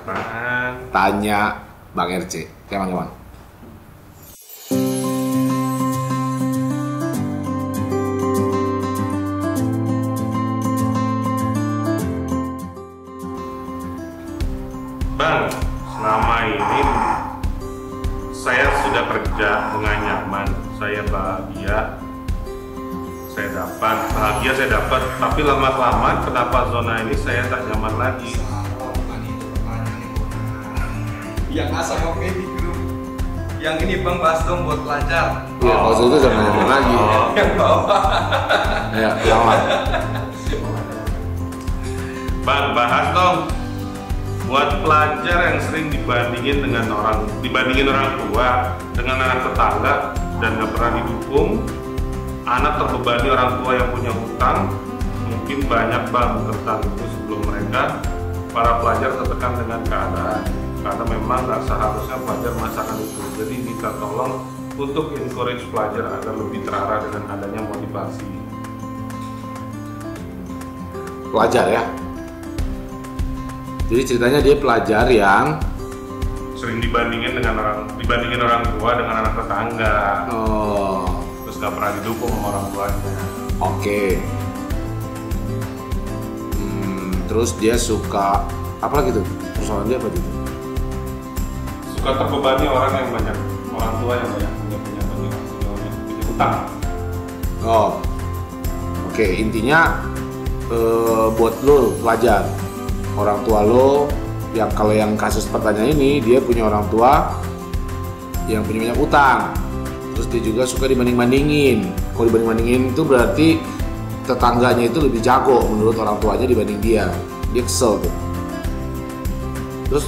Apaan? Tanya Bang RC. Gimana? Bang, selama ini saya sudah kerja dengan nyaman, saya bahagia, saya dapat, tapi lama-kelamaan kenapa zona ini saya tak nyaman lagi? Yang asal oke di grup. Yang ini Bang bahas dong buat pelajar. Iya, kalau itu jangan nyaman lagi. Yang bawah. Ya, jangan. Bang, bahas dong buat pelajar yang sering dibandingin orang tua dengan anak tetangga dan nggak pernah didukung. Anak terbebani orang tua yang punya hutang, mungkin banyak Bang tentang itu sebelum mereka. Para pelajar tertekan dengan keadaan karena memang nggak seharusnya pelajar merasakan itu. Jadi minta tolong untuk encourage pelajar agar lebih terarah dengan adanya motivasi. Pelajar ya. Jadi ceritanya dia pelajar yang Sering dibandingin orang tua dengan anak tetangga. Terus nggak pernah didukung sama orang tuanya. Oke. Terus dia suka apa lagi tuh? Persoalan dia apa gitu? Suka terbebani orang tua yang banyak punya utang. Oke. Intinya buat lo pelajar, orang tua lo yang kalau yang kasus pertanyaan ini dia punya orang tua yang punya banyak utang. Terus dia juga suka dibanding-bandingin. Kalau dibanding-bandingin itu berarti tetangganya itu lebih jago menurut orang tuanya dibanding dia. Dia kesel tuh. Terus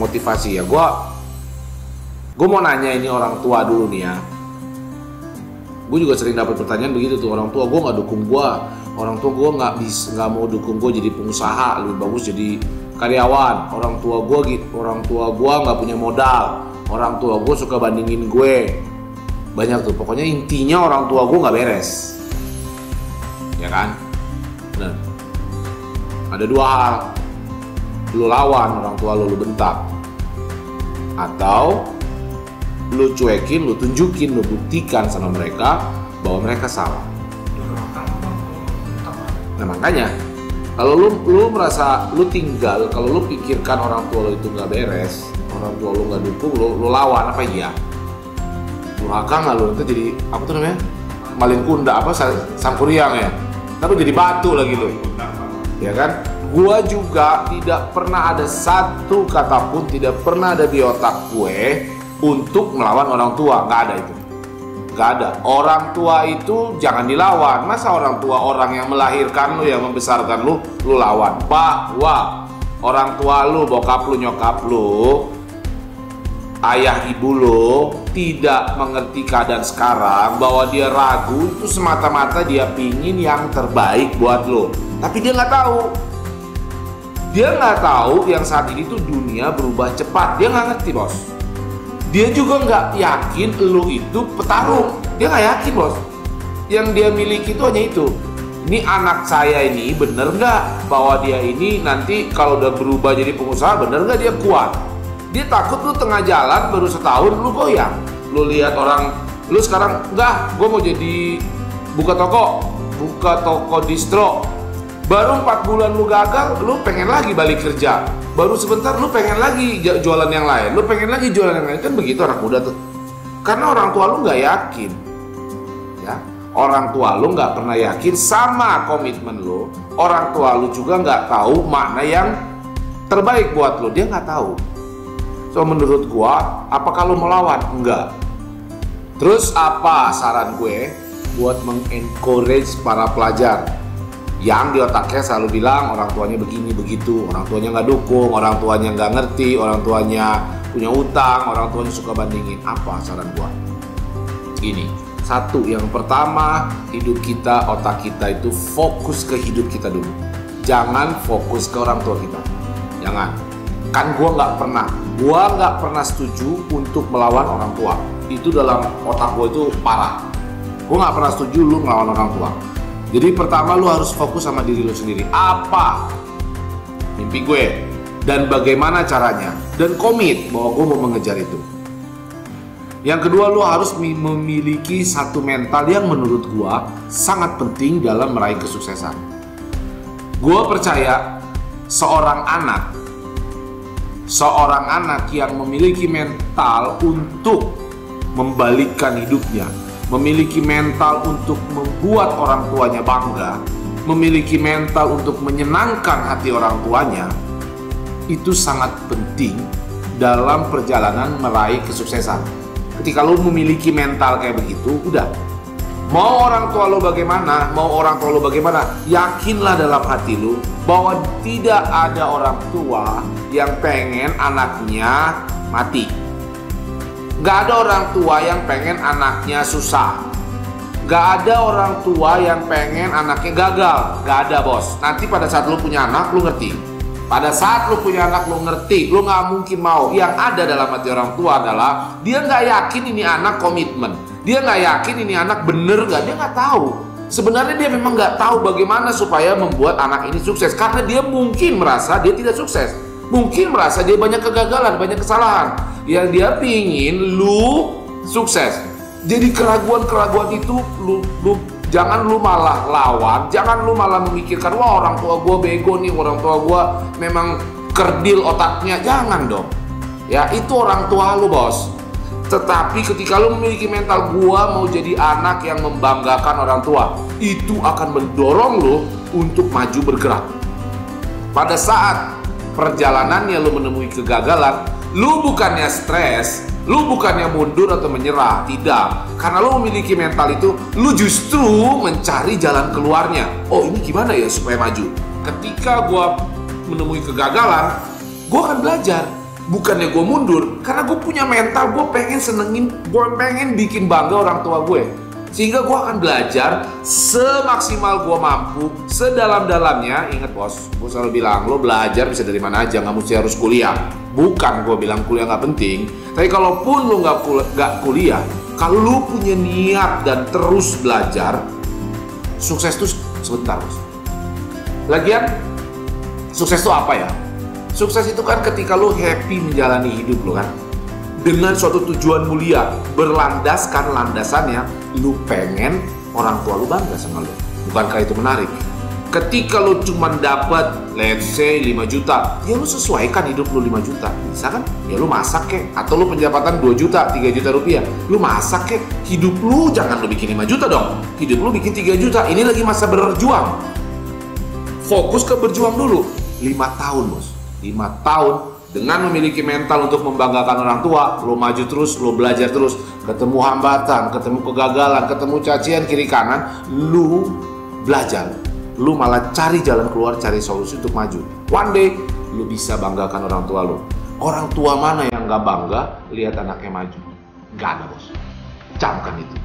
motivasi ya, gue mau nanya ini orang tua dulu nih ya. Gue juga sering dapat pertanyaan begitu tuh, orang tua gue nggak dukung gue, orang tua gue nggak mau dukung gue jadi pengusaha, lebih bagus jadi karyawan. Orang tua gue nggak punya modal, orang tua gue suka bandingin gue. Banyak tuh, pokoknya intinya orang tua gue nggak beres, ya kan? Bener. Ada dua hal, lu lawan orang tua lu bentak, atau lu cuekin, lu tunjukin, lu buktikan sama mereka bahwa mereka salah. Nah makanya kalau lu merasa lu tinggal, kalau lu pikirkan orang tua lu itu nggak beres, orang tua lu nggak dukung, lu lawan apa iya? Durhaka nggak lu? Nanti jadi apa tuh namanya? Malin kunda apa? Sangkuriang ya? Tapi jadi batu lagi lu, ya kan? Gua juga tidak pernah ada satu kata pun, tidak pernah ada di otak gue untuk melawan orang tua, nggak ada itu, nggak ada. Orang tua itu jangan dilawan. Masa orang tua, orang yang melahirkan lu, yang membesarkan lu lawan? Bahwa orang tua lu, bokap lu, nyokap lu, ayah ibu lu tidak mengerti keadaan sekarang, bahwa dia ragu itu semata-mata dia pingin yang terbaik buat lu, tapi dia nggak tahu. Dia nggak tahu yang saat ini tuh dunia berubah cepat. Dia nggak ngerti, bos. Dia juga nggak yakin lu itu petarung. Dia nggak yakin, bos. Yang dia miliki itu hanya itu. Ini anak saya ini bener nggak bahwa dia ini nanti kalau udah berubah jadi pengusaha, bener nggak dia kuat? Dia takut lu tengah jalan baru setahun lu goyang. Lu lihat orang, lu sekarang enggak, gue mau jadi buka toko distro. Baru 4 bulan lu gagal, lu pengen lagi balik kerja. Baru sebentar lu pengen lagi jualan yang lain, lu pengen lagi jualan yang lain. Kan begitu anak muda tuh. Karena orang tua lu nggak yakin, ya. Orang tua lu nggak pernah yakin sama komitmen lu. Orang tua lu juga nggak tahu mana yang terbaik buat lu. Dia nggak tahu. So menurut gua, apakah lu melawan? Enggak. Terus apa saran gue buat mengencourage para pelajar yang di otaknya selalu bilang orang tuanya begini begitu, orang tuanya nggak dukung, orang tuanya nggak ngerti, orang tuanya punya utang, orang tuanya suka bandingin? Apa saran gua? Ini satu, yang pertama, hidup kita, otak kita itu fokus ke hidup kita dulu. Jangan fokus ke orang tua kita. Jangan. Kan gua nggak pernah setuju untuk melawan orang tua. Itu dalam otak gua itu parah. Gua nggak pernah setuju lu melawan orang tua. Jadi pertama lu harus fokus sama diri lu sendiri. Apa mimpi gue? dan bagaimana caranya, dan komit bahwa gue mau mengejar itu. Yang kedua, lo harus memiliki satu mental yang menurut gue sangat penting dalam meraih kesuksesan. Gue percaya seorang anak yang memiliki mental untuk membalikkan hidupnya, memiliki mental untuk membuat orang tuanya bangga, memiliki mental untuk menyenangkan hati orang tuanya, itu sangat penting dalam perjalanan meraih kesuksesan. Ketika lo memiliki mental kayak begitu, udah. Mau orang tua lo bagaimana, yakinlah dalam hati lo bahwa tidak ada orang tua yang pengen anaknya mati. Gak ada orang tua yang pengen anaknya susah. Gak ada orang tua yang pengen anaknya gagal. Gak ada, bos. Nanti pada saat lo punya anak, lo ngerti. Pada saat lo punya anak, lo ngerti. Lo gak mungkin mau. Yang ada dalam hati orang tua adalah dia gak yakin ini anak komitmen. Dia gak yakin ini anak bener gak. Dia gak tahu. Sebenarnya dia memang gak tahu bagaimana supaya membuat anak ini sukses. Karena dia mungkin merasa dia tidak sukses. Mungkin merasa dia banyak kegagalan, banyak kesalahan. Yang dia pingin lu sukses. Jadi keraguan-keraguan itu jangan lu malah lawan, jangan lu malah memikirkan wah orang tua gua bego nih, orang tua gua memang kerdil otaknya. Jangan dong. Ya, itu orang tua lu, bos. Tetapi ketika lu memiliki mental gua mau jadi anak yang membanggakan orang tua, itu akan mendorong lu untuk maju bergerak. Pada saat perjalanannya lu menemui kegagalan, lu bukannya stres, lu bukannya mundur atau menyerah, tidak. Karena lu memiliki mental itu, lu justru mencari jalan keluarnya. Oh, ini gimana ya supaya maju? Ketika gua menemui kegagalan, gua akan belajar. Bukannya gue mundur, karena gue punya mental, gue pengen senengin, gue pengen bikin bangga orang tua gue. Sehingga gue akan belajar semaksimal gue mampu, sedalam-dalamnya. Ingat bos, gue selalu bilang, lo belajar bisa dari mana aja, nggak mesti harus kuliah. Bukan gue bilang kuliah nggak penting, tapi kalaupun lo nggak kuliah, kalau lo punya niat dan terus belajar, sukses itu sebentar bos. Lagian, sukses itu apa ya? Sukses itu kan ketika lo happy menjalani hidup lo kan, dengan suatu tujuan mulia, berlandaskan landasannya lo pengen orang tua lo bangga sama lo. Bukankah itu menarik? Ketika lo cuma dapat let's say 5 juta, ya lo sesuaikan hidup lo 5 juta. Bisa kan? Ya lo masak kek, atau lo pendapatan 2 juta, 3 juta rupiah, lo masak kek. Hidup lo jangan lo bikin 5 juta dong, hidup lo bikin 3 juta. Ini lagi masa berjuang. Fokus ke berjuang dulu. 5 tahun bos, 5 tahun dengan memiliki mental untuk membanggakan orang tua, lo maju terus, lo belajar terus, ketemu hambatan, ketemu kegagalan, ketemu cacian kiri kanan, lo belajar, lo malah cari jalan keluar, cari solusi untuk maju. One day, lo bisa banggakan orang tua lo. Orang tua mana yang gak bangga lihat anaknya maju? Gak ada bos. Camkan itu.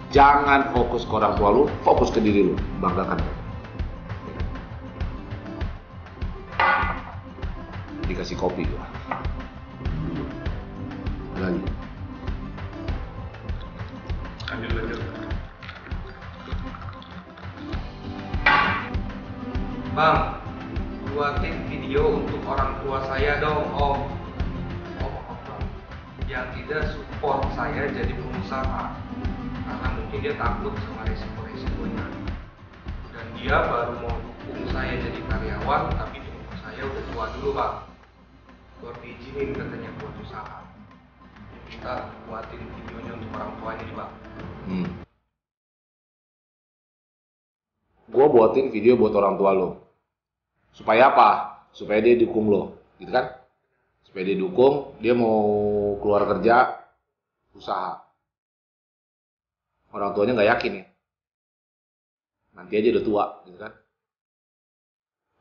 Jangan fokus ke orang tua lo, fokus ke diri lo, banggakan. Dikasih kopi gua. Lagi. Lanjut. Bang, buatin video untuk orang tua saya dong, Om. Yang tidak support saya jadi pengusaha, karena mungkin dia takut sama resiko-resikonya. Dan dia baru mau dukung saya jadi karyawan, tapi saya udah tua dulu, Bang. Baru diizinin katanya buat usaha. Kita buatin videonya untuk orang tuanya nih, Bang. Gua buatin video buat orang tua lo. Supaya apa? Supaya dia dukung lo, gitu kan? Supaya dia dukung, dia mau keluar kerja, usaha. Orang tuanya nggak yakin ya. Nanti aja udah tua, gitu kan?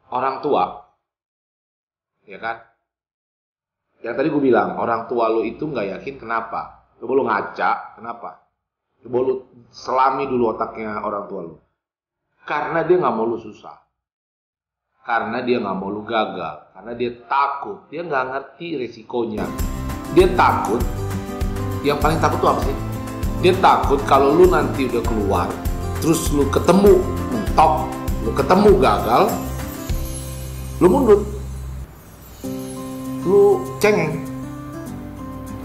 Orang tua, ya kan? Yang tadi gue bilang, orang tua lo itu nggak yakin, kenapa? Coba lo ngaca, kenapa? Coba lo selami dulu otaknya orang tua lo. Karena dia nggak mau lo susah. Karena dia nggak mau lo gagal. Karena dia takut. Dia nggak ngerti resikonya. Dia takut. Yang paling takut tuh apa sih? Dia takut kalau lo nanti udah keluar, terus lo ketemu mentok, lo ketemu gagal, lo mundur. lu cengeng.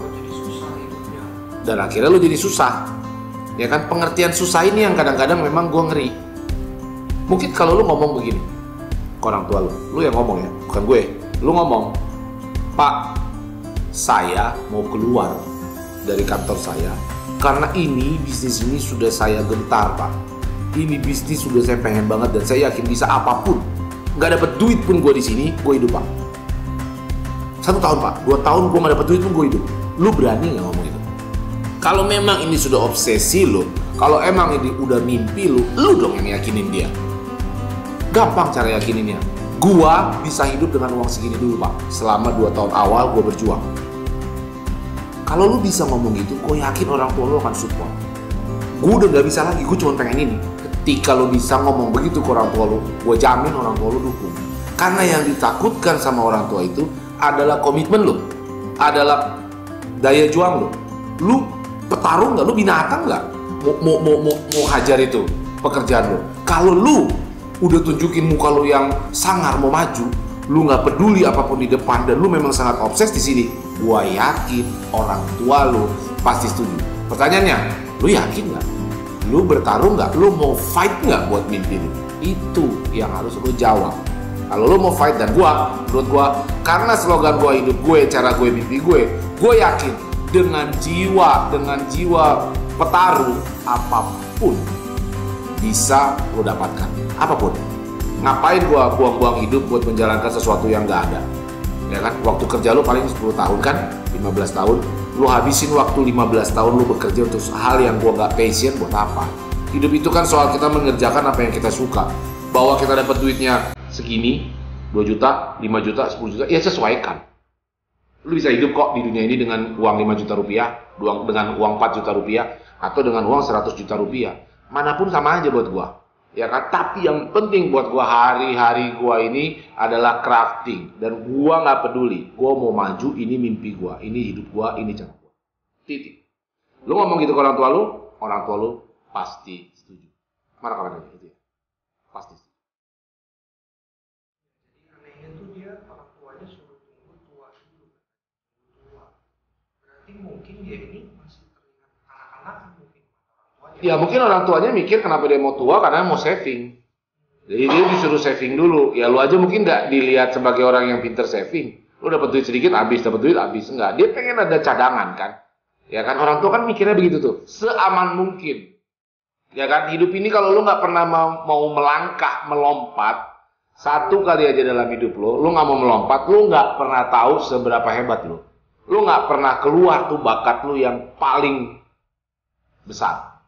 Oh, jadi susah hidupnya. Dan akhirnya lu jadi susah. Ya kan, pengertian susah ini yang kadang-kadang memang gue ngeri. Mungkin kalau lu ngomong begini ke orang tua lu yang ngomong ya, bukan gue. Lu ngomong, Pak, saya mau keluar dari kantor saya karena ini bisnis ini sudah saya gentar, Pak. Ini bisnis sudah saya pengen banget dan saya yakin bisa apapun. Nggak dapet duit pun gue di sini, gue hidup, Pak. 1 tahun, Pak, 2 tahun gue nggak dapet duit pun gue hidup. Lu berani nggak ngomong itu? Kalau memang ini sudah obsesi lu, kalau emang ini udah mimpi lu dong yang yakinin dia. Gampang cara yakininnya. Gua bisa hidup dengan uang segini dulu, Pak. Selama 2 tahun awal gua berjuang. Kalau lu bisa ngomong gitu, gua yakin orang tua lu akan support. Gua udah gak bisa lagi, gua cuma pengen ini. Ketika lu bisa ngomong begitu ke orang tua lu, gua jamin orang tua lu dukung. Karena yang ditakutkan sama orang tua itu adalah komitmen lu, adalah daya juang lu. Lu petarung nggak? Lu binatang nggak? Mau hajar itu pekerjaan lu. Kalau lu udah tunjukin muka lu yang sangar mau maju, lu nggak peduli apapun di depan dan lu memang sangat obses di sini, gua yakin orang tua lu pasti setuju. Pertanyaannya, lu yakin nggak? Lu bertarung nggak? Lu mau fight nggak buat mimpi lu? Itu yang harus lu jawab. Kalau lu mau fight, dan menurut gua, karena slogan gua hidup gue, cara gue, mimpi gue yakin dengan jiwa petarung apapun bisa lo dapatkan, apapun. Ngapain gua buang-buang hidup buat menjalankan sesuatu yang gak ada? Ya kan, waktu kerja lo paling 10 tahun kan, 15 tahun. Lo habisin waktu 15 tahun lo bekerja untuk hal yang gua gak passion, buat apa? Hidup itu kan soal kita mengerjakan apa yang kita suka. Bahwa kita dapat duitnya segini, 2 juta, 5 juta, 10 juta, ya sesuaikan. Lu bisa hidup kok di dunia ini dengan uang 5 juta rupiah, dengan uang 4 juta rupiah, atau dengan uang 100 juta rupiah. Manapun sama aja buat gua, ya kan? Tapi yang penting buat gua hari-hari gua ini adalah crafting, dan gua nggak peduli, gua mau maju, ini mimpi gua, ini hidup gua, ini cara gua. Titik. Lu ngomong gitu ke orang tua lu pasti setuju. Mana kabarnya itu ya? Pasti. Jadi anehnya tuh dia orang tuanya suruh tunggu tua dulu. Berarti mungkin dia ini masih terlihat anak-anak mungkin. Ya mungkin orang tuanya mikir kenapa dia mau tua, karena mau saving. Jadi dia disuruh saving dulu. Ya lu aja mungkin nggak dilihat sebagai orang yang pinter saving. Lu dapat duit sedikit habis, dapat duit habis. Enggak, dia pengen ada cadangan kan. Ya kan, orang tua kan mikirnya begitu tuh. Seaman mungkin. Ya kan, hidup ini kalau lu nggak pernah mau melangkah, melompat, satu kali aja dalam hidup lu nggak mau melompat, lu nggak pernah tahu seberapa hebat lu. Lu nggak pernah keluar tuh bakat lu yang paling besar.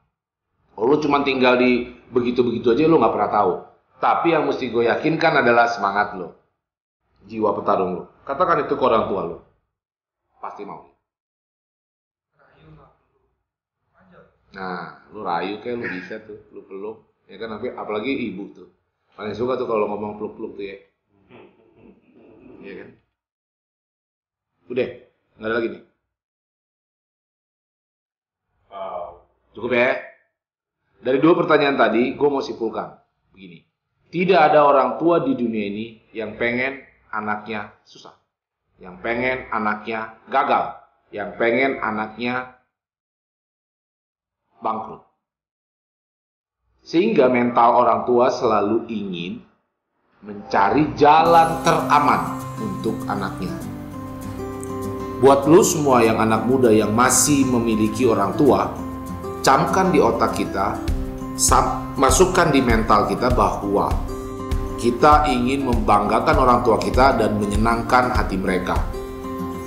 Kalau lu cuma tinggal di begitu-begitu aja, lu nggak pernah tahu. Tapi yang mesti gue yakinkan adalah semangat lu, jiwa petarung lu. Katakan itu ke orang tua lu, pasti mau. Nah, lu rayu kayak lu bisa tuh, lu peluk, ya kan? Apalagi ibu tuh, paling suka tuh kalau ngomong peluk-peluk tuh ya. Iya kan? Udah, nggak ada lagi nih. Cukup ya. Dari 2 pertanyaan tadi, gue mau simpulkan begini. Tidak ada orang tua di dunia ini yang pengen anaknya susah, yang pengen anaknya gagal, yang pengen anaknya bangkrut. Sehingga mental orang tua selalu ingin mencari jalan teraman untuk anaknya. Buat lu semua yang anak muda yang masih memiliki orang tua, camkan di otak kita, masukkan di mental kita bahwa kita ingin membanggakan orang tua kita dan menyenangkan hati mereka.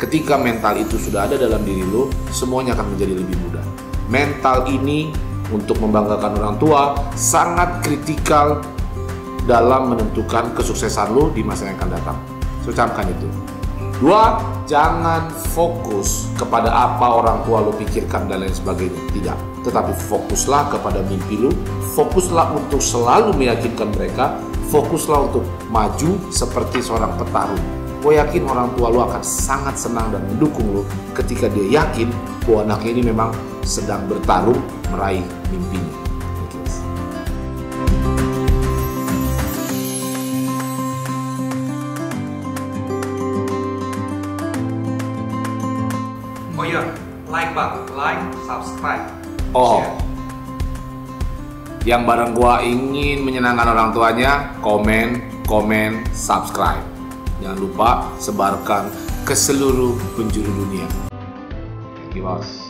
Ketika mental itu sudah ada dalam diri lu, semuanya akan menjadi lebih mudah. Mental ini untuk membanggakan orang tua sangat kritikal dalam menentukan kesuksesan lu di masa yang akan datang. So, camkan itu. 2, jangan fokus kepada apa orang tua lu pikirkan dan lain sebagainya. Tidak. Tetapi fokuslah kepada mimpi lu. Fokuslah untuk selalu meyakinkan mereka. Fokuslah untuk maju seperti seorang petarung. Gue yakin orang tua lu akan sangat senang dan mendukung lu ketika dia yakin bahwa anaknya ini memang sedang bertarung meraih mimpinya. Like bang, like, subscribe, Oh, share. yang bareng gua ingin menyenangkan orang tuanya, komen, subscribe. Jangan lupa sebarkan ke seluruh penjuru dunia. Thank you, bos.